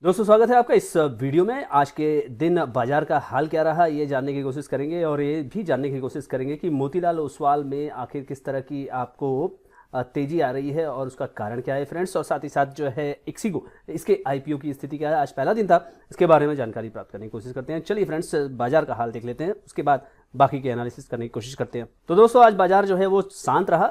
दोस्तों स्वागत है आपका इस वीडियो में। आज के दिन बाजार का हाल क्या रहा ये जानने की कोशिश करेंगे और ये भी जानने की कोशिश करेंगे कि मोतीलाल ओसवाल में आखिर किस तरह की आपको तेजी आ रही है और उसका कारण क्या है फ्रेंड्स। और साथ ही साथ जो है इक्सिगो इसके आईपीओ की स्थिति क्या है, आज पहला दिन था, इसके बारे में जानकारी प्राप्त करने की कोशिश करते हैं। चलिए फ्रेंड्स बाजार का हाल देख लेते हैं, उसके बाद बाकी के एनालिसिस करने की कोशिश करते हैं। तो दोस्तों आज बाजार जो है वो शांत रहा।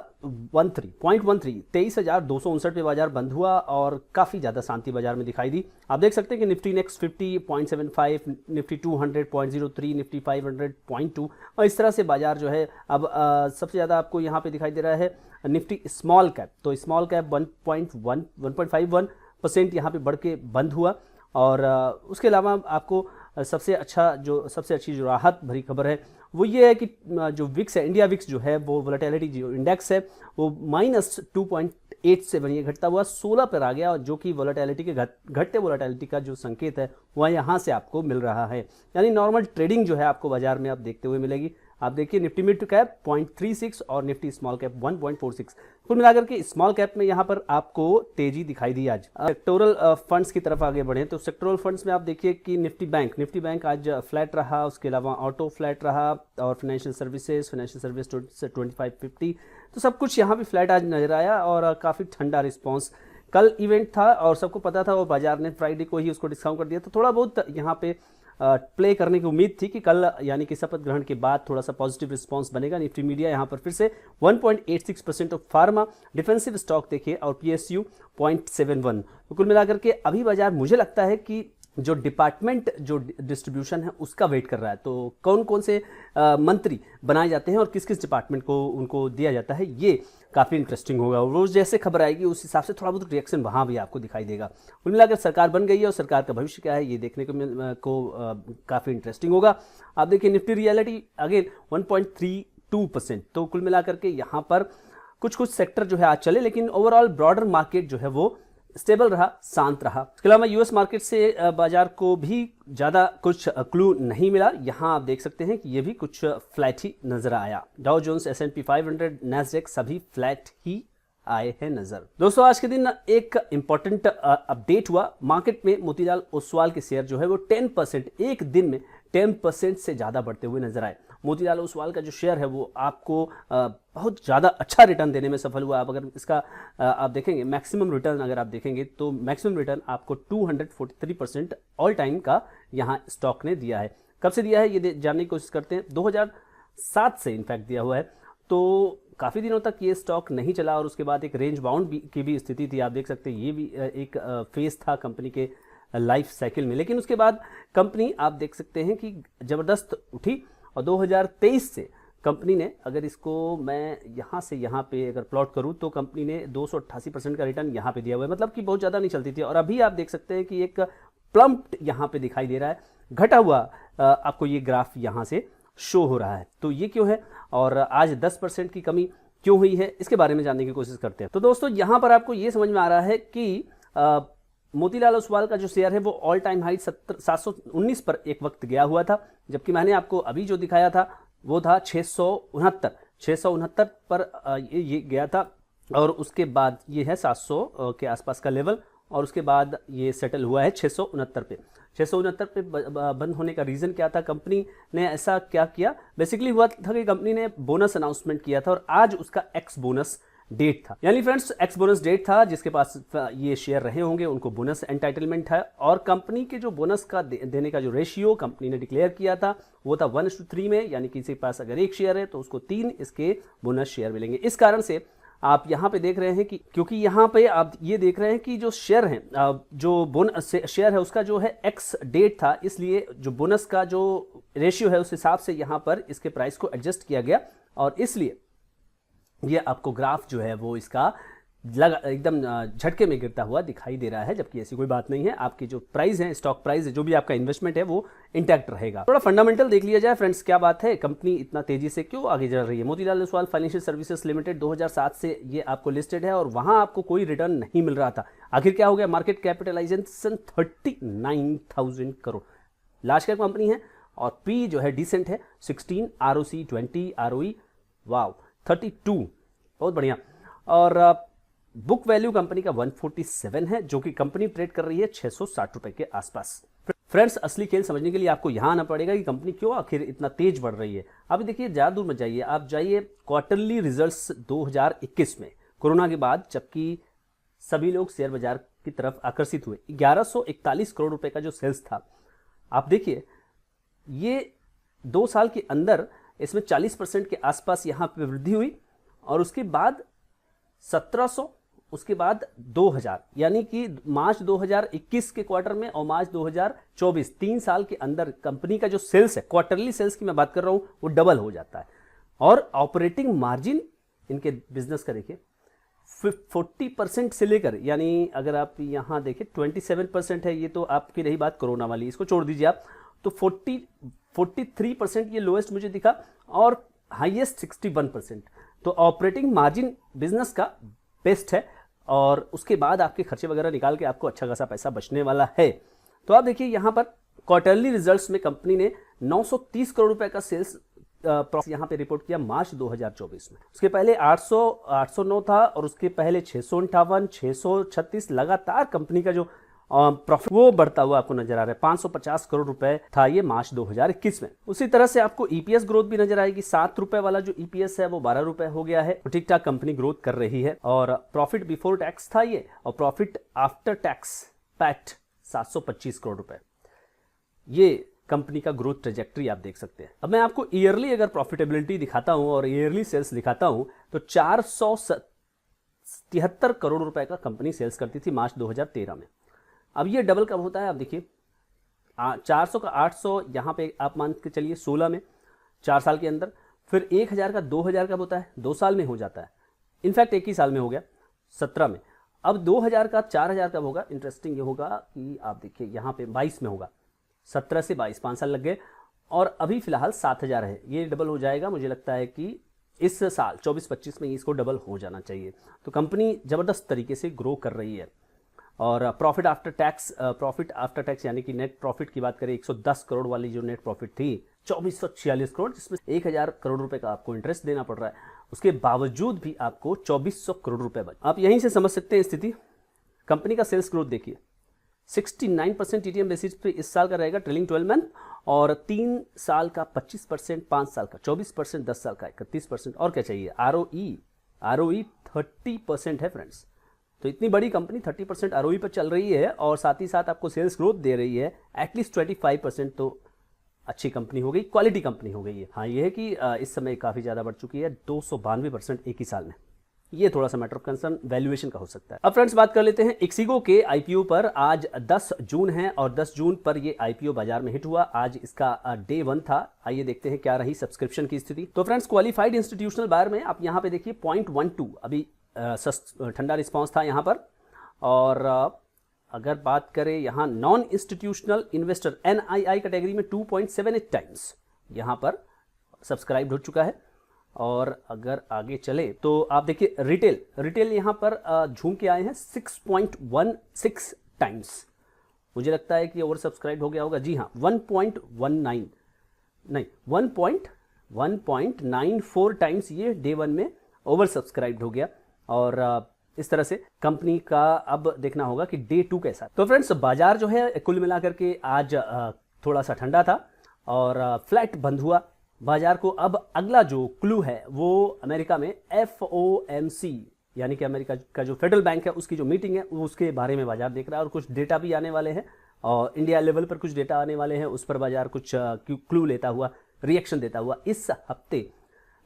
23,259 पे बाजार बंद हुआ और काफ़ी ज़्यादा शांति बाजार में दिखाई दी। आप देख सकते हैं कि निफ्टी नेक्स्ट 50.75, निफ्टी 200.03, निफ्टी 500.2 और इस तरह से बाजार जो है अब सबसे ज़्यादा आपको यहाँ पे दिखाई दे रहा है निफ्टी स्मॉल कैप। तो स्मॉल कैप 1.51% यहाँ पे बढ़ के बंद हुआ। और उसके अलावा आपको सबसे अच्छी जो राहत भरी खबर है वो ये है कि जो विक्स है, इंडिया विक्स जो है वो वोलेटिलिटी जो इंडेक्स है वो -2.87 ये घटता हुआ 16 पर आ गया, और जो कि वोलेटिलिटी के घटते वोलेटिलिटी का जो संकेत है वह यहाँ से आपको मिल रहा है। यानी नॉर्मल ट्रेडिंग जो है आपको बाजार में आप देखते हुए मिलेगी। आप देखिए निफ्टी मिड कैप 0.36 और निफ्टी स्मॉल कैप 1.46। कुल मिलाकर के स्मॉल कैप में यहाँ पर आपको तेजी दिखाई दी। आज सेक्टोरल फंड्स की तरफ आगे बढ़े तो सेक्टोरल फंड्स में आप देखिए कि निफ्टी बैंक आज फ्लैट रहा, उसके अलावा ऑटो फ्लैट रहा और फाइनेंशियल सर्विस 2550, तो सब कुछ यहाँ भी फ्लैट आज नजर आया और काफ़ी ठंडा रिस्पॉन्स। कल इवेंट था और सबको पता था, और बाजार ने फ्राइडे को ही उसको डिस्काउंट कर दिया, तो थोड़ा बहुत यहाँ पे प्ले करने की उम्मीद थी कि कल यानी कि शपथ ग्रहण के बाद थोड़ा सा पॉजिटिव रिस्पांस बनेगा। निफ्टी मीडिया यहाँ पर फिर से 1.86% ऑफ फार्मा डिफेंसिव स्टॉक देखिए और पीएसयू 0.71। तो कुल मिलाकर के अभी बाजार मुझे लगता है कि जो डिपार्टमेंट जो डिस्ट्रीब्यूशन है उसका वेट कर रहा है। तो कौन कौन से मंत्री बनाए जाते हैं और किस किस डिपार्टमेंट को उनको दिया जाता है, ये काफ़ी इंटरेस्टिंग होगा। रोज़ जैसे खबर आएगी उस हिसाब से थोड़ा बहुत रिएक्शन वहाँ भी आपको दिखाई देगा। कुल मिलाकर सरकार बन गई है और सरकार का भविष्य क्या है ये देखने को काफ़ी इंटरेस्टिंग होगा। आप देखिए निफ्टी रियलिटी अगेन 1.32%। तो कुल मिलाकर के यहाँ पर कुछ सेक्टर जो है आज चले, लेकिन ओवरऑल ब्रॉडर मार्केट जो है वो स्टेबल रहा, शांत रहा। इसके अलावा यूएस मार्केट से बाजार को भी ज़्यादा कुछ क्लू नहीं मिला। यहाँ आप देख सकते हैं कि ये भी कुछ फ्लैट ही नजर आया। डाउ जोन्स, S&P 500, नैस्डैक सभी फ्लैट ही आए हैं नजर। दोस्तों आज के दिन एक इंपॉर्टेंट अपडेट हुआ। मार्केट में मोतीलाल ओसवाल के शेयर जो है वो 10% एक दिन में 10% से ज़्यादा बढ़ते हुए नजर आए। मोतीलाल ओसवाल का जो शेयर है वो आपको बहुत ज़्यादा अच्छा रिटर्न देने में सफल हुआ। अब अगर इसका आप देखेंगे मैक्सिमम रिटर्न, अगर आप देखेंगे तो मैक्सिमम रिटर्न आपको 243% ऑल टाइम का यहाँ स्टॉक ने दिया है। कब से दिया है ये जानने की कोशिश करते हैं। 2007 से इनफैक्ट दिया हुआ है, तो काफ़ी दिनों तक ये स्टॉक नहीं चला और उसके बाद एक रेंज बाउंड की भी स्थिति थी। आप देख सकते हैं ये भी एक फेज था कंपनी के लाइफ साइकिल में, लेकिन उसके बाद कंपनी आप देख सकते हैं कि ज़बरदस्त उठी और 2023 से कंपनी ने, अगर इसको मैं यहाँ से यहाँ पे अगर प्लॉट करूँ तो कंपनी ने 288% का रिटर्न यहाँ पे दिया हुआ है, मतलब कि बहुत ज़्यादा नहीं चलती थी। और अभी आप देख सकते हैं कि एक प्लम्प्ड यहाँ पे दिखाई दे रहा है, घटा हुआ आपको ये ग्राफ यहाँ से शो हो रहा है। तो ये क्यों है और आज 10% की कमी क्यों हुई है, इसके बारे में जानने की कोशिश करते हैं। तो दोस्तों यहाँ पर आपको ये समझ में आ रहा है कि मोतीलाल ओसवाल का जो शेयर है वो ऑल टाइम हाई 719 पर एक वक्त गया हुआ था, जबकि मैंने आपको अभी जो दिखाया था वो था 669 पर ये गया था और उसके बाद ये है 700 के आसपास का लेवल और उसके बाद ये सेटल हुआ है 669 पे। 669 पे बंद होने का रीज़न क्या था, कंपनी ने ऐसा क्या किया। बेसिकली हुआ था कि कंपनी ने बोनस अनाउंसमेंट किया था और आज उसका एक्स बोनस डेट था। यानी फ्रेंड्स एक्स बोनस डेट था, जिसके पास ये शेयर रहे होंगे उनको बोनस एंटाइटलमेंट है। और कंपनी के जो बोनस का देने का जो रेशियो कंपनी ने डिक्लेयर किया था वो था 1:3 में, यानी किसी के पास अगर एक शेयर है तो उसको 3 इसके बोनस शेयर मिलेंगे। इस कारण से आप यहाँ पे देख रहे हैं कि क्योंकि यहाँ पे आप ये देख रहे हैं कि जो शेयर है, जो बोनस शेयर है उसका जो है एक्स डेट था, इसलिए जो बोनस का जो रेशियो है उस हिसाब से यहाँ पर इसके प्राइस को एडजस्ट किया गया और इसलिए ये आपको ग्राफ जो है वो इसका एकदम झटके में गिरता हुआ दिखाई दे रहा है, जबकि ऐसी कोई बात नहीं है। आपकी जो प्राइस है, स्टॉक प्राइस है, जो भी आपका इन्वेस्टमेंट है वो इंटैक्ट रहेगा। थोड़ा फंडामेंटल देख लिया जाए फ्रेंड्स, क्या बात है, कंपनी इतना तेजी से क्यों आगे चल रही है। Motilal Oswal financial services limited 2007 से ये आपको लिस्टेड है और वहां आपको कोई रिटर्न नहीं मिल रहा था। आखिर क्या हो गया, market capitalization 39,000 crore, large cap company है और पी जो है डिसेंट है 16, ROC 20, ROE वाव 32, बहुत बढ़िया। और बुक वैल्यू कंपनी का 147 है, जो कि कंपनी ट्रेड कर रही है 660 रुपए के आसपास। फ्रेंड्स, असली खेल समझने के लिए आपको यहां आना पड़ेगा कि कंपनी क्यों आखिर इतना तेज बढ़ रही है। अभी देखिए, ज़्यादा दूर मत जाइए, आप जाइए क्वार्टरली रिजल्ट्स 2021 में, कोरोना के बाद, जबकि सभी लोग शेयर बाजार की तरफ आकर्षित हुए। 1141 करोड़ रुपए का जो सेल्स था, आप देखिए ये 2 साल के अंदर इसमें 40% के आसपास यहाँ पे वृद्धि हुई, और उसके बाद 1700, उसके बाद 2000, यानी कि मार्च 2021 के क्वार्टर में और मार्च 2024, 3 साल के अंदर कंपनी का जो सेल्स है, क्वार्टरली सेल्स की मैं बात कर रहा हूँ, वो डबल हो जाता है। और ऑपरेटिंग मार्जिन इनके बिजनेस का देखिए 40% से लेकर, यानी अगर आप यहाँ देखें 27% है, ये तो आपकी रही बात कोरोना वाली, इसको छोड़ दीजिए आप, तो 43% ये लोएस्ट मुझे दिखा, और हाईएस्ट 61%। तो ऑपरेटिंग मार्जिन बिजनेस का बेस्ट है, और उसके बाद आपके खर्चे वगैरह निकाल के आपको अच्छा खासा पैसा बचने वाला है। तो आप देखिए यहाँ पर क्वार्टरली रिजल्ट्स में कंपनी ने 930 करोड़ रुपए का सेल्स प्रॉफिट यहाँ पे रिपोर्ट किया मार्च 2024 में। उसके पहले 809 था, और उसके पहले 658, 636, लगातार कंपनी का जो प्रॉफिट वो बढ़ता हुआ आपको नजर आ रहा है। 550 करोड़ रुपए था ये मार्च 2021 में। उसी तरह से आपको ईपीएस ग्रोथ भी नजर आएगी। 7 रुपए वाला जो ईपीएस है वो 12 रुपए हो गया है। ठीक ठाक कंपनी ग्रोथ कर रही है, और प्रॉफिट बिफोर टैक्स था ये, और profit after tax PAT 725 crore रुपए। ये कंपनी का ग्रोथ ट्रेजेक्ट्री आप देख सकते हैं। अब मैं आपको ईयरली अगर प्रॉफिटेबिलिटी दिखाता हूं और ईयरली सेल्स दिखाता हूं, तो 473 करोड़ रुपए का कंपनी सेल्स करती थी मार्च 2013 में। अब ये डबल कब होता है, आप देखिए 400 का 800, यहाँ पे आप मान के चलिए 16 में, 4 साल के अंदर। फिर 1000 का 2000 कब होता है, 2 साल में हो जाता है। इनफैक्ट एक ही साल में हो गया, 17 में। अब 2000 का 4000 कब होगा, इंटरेस्टिंग ये होगा कि आप देखिए यहाँ पे 22 में होगा। 17 से 22, 5 साल लग गए, और अभी फिलहाल 7000 है। ये डबल हो जाएगा, मुझे लगता है कि इस साल 24-25 में इसको डबल हो जाना चाहिए। तो कंपनी जबरदस्त तरीके से ग्रो कर रही है। और प्रॉफिट आफ्टर टैक्स यानी कि नेट प्रॉफिट की बात करें, 110 करोड़ वाली जो नेट प्रॉफिट थी 2446 करोड़, जिसमें 1000 करोड़ रुपए का आपको इंटरेस्ट देना पड़ रहा है, उसके बावजूद भी आपको 2400 करोड़ रुपए बचे। आप यहीं से समझ सकते हैं स्थिति। कंपनी का सेल्स ग्रोथ देखिए, 69% टीटीएम बेसिस पे इस साल का रहेगा, ट्रेलिंग 12 मंथ, और 3 साल का 25%, 5 साल का 24%, 10 साल का 31%। और क्या चाहिए, आरओई 30% है फ्रेंड्स। तो इतनी बड़ी कंपनी 30% आरओई पर चल रही है, और साथ ही साथ आपको सेल्स ग्रोथ दे रही है एटलीस्ट 25%, तो अच्छी कंपनी हो गई, क्वालिटी कंपनी हो गई है। हाँ, ये है कि इस समय काफ़ी ज़्यादा बढ़ चुकी है, 292% एक ही साल में। ये थोड़ा सा मैटर ऑफ कंसर्न वैल्यूएशन का हो सकता है। अब फ्रेंड्स बात कर लेते हैं इक्सिगो के आईपीओ पर। आज 10 जून है, और 10 जून पर ये आईपीओ बाजार में हिट हुआ। आज इसका डे 1 था। आइए देखते हैं क्या रही सब्सक्रिप्शन की स्थिति। तो फ्रेंड्स, क्वालिफाइड इंस्टीट्यूशनल बायर में आप यहाँ पे देखिए 0.12 अभी ठंडा रिस्पांस था यहाँ पर। और अगर बात करें यहाँ non institutional investor NII category में 2.78 टाइम्स यहाँ पर सब्सक्राइब हो चुका है। और अगर आगे चले तो आप देखिए रिटेल यहाँ पर झूम के आए हैं 6.16 टाइम्स। मुझे लगता है कि ओवर सब्सक्राइब हो गया होगा। जी हाँ, 1.94 टाइम्स ये डे 1 में ओवर सब्सक्राइब हो गया। और इस तरह से कंपनी का अब देखना होगा कि डे 2 कैसा। तो फ्रेंड्स, बाजार जो है कुल मिलाकर के आज थोड़ा सा ठंडा था और फ्लैट बंद हुआ बाजार को। अब अगला जो क्लू है वो अमेरिका में FOMC यानी कि अमेरिका का जो फेडरल बैंक है उसकी जो मीटिंग है उसके बारे में बाजार देख रहा है, और कुछ डेटा भी आने वाले हैं, और इंडिया लेवल पर कुछ डेटा आने वाले हैं, उस पर बाजार कुछ क्लू लेता हुआ, रिएक्शन देता हुआ इस हफ्ते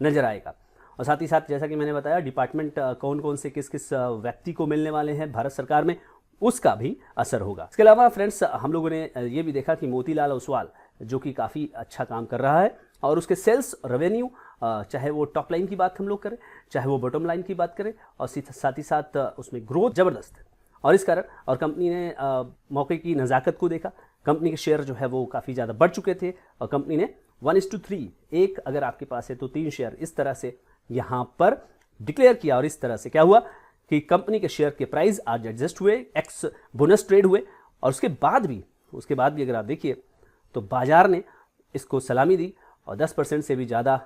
नजर आएगा। और साथ ही साथ जैसा कि मैंने बताया, डिपार्टमेंट कौन कौन से किस किस व्यक्ति को मिलने वाले हैं भारत सरकार में, उसका भी असर होगा। इसके अलावा फ्रेंड्स, हम लोगों ने ये भी देखा कि मोतीलाल ओसवाल जो कि काफ़ी अच्छा काम कर रहा है, और उसके सेल्स रेवेन्यू, चाहे वो टॉप लाइन की बात हम लोग करें, चाहे वो बॉटम लाइन की बात करें, और साथ ही साथ उसमें ग्रोथ ज़बरदस्त है। और इस कारण और कंपनी ने मौके की नज़ाकत को देखा। कंपनी के शेयर जो है वो काफ़ी ज़्यादा बढ़ चुके थे, और कंपनी ने 1:3, एक अगर आपके पास है तो 3 शेयर, इस तरह से यहाँ पर डिक्लेयर किया। और इस तरह से क्या हुआ कि कंपनी के शेयर के प्राइस आज एडजस्ट हुए, एक्स बोनस ट्रेड हुए, और उसके बाद भी अगर आप देखिए तो बाजार ने इसको सलामी दी, और 10% से भी ज़्यादा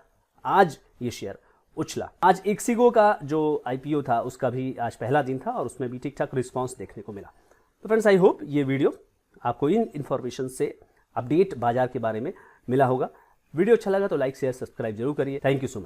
आज ये शेयर उछला। आज एक्सिगो का जो IPO था उसका भी आज पहला दिन था और उसमें भी ठीक ठाक रिस्पॉन्स देखने को मिला। तो फ्रेंड्स, आई होप ये वीडियो आपको इन इन्फॉर्मेशन से अपडेट बाजार के बारे में मिला होगा। वीडियो अच्छा लगा तो लाइक शेयर सब्सक्राइब जरूर करिए। Thank you so much.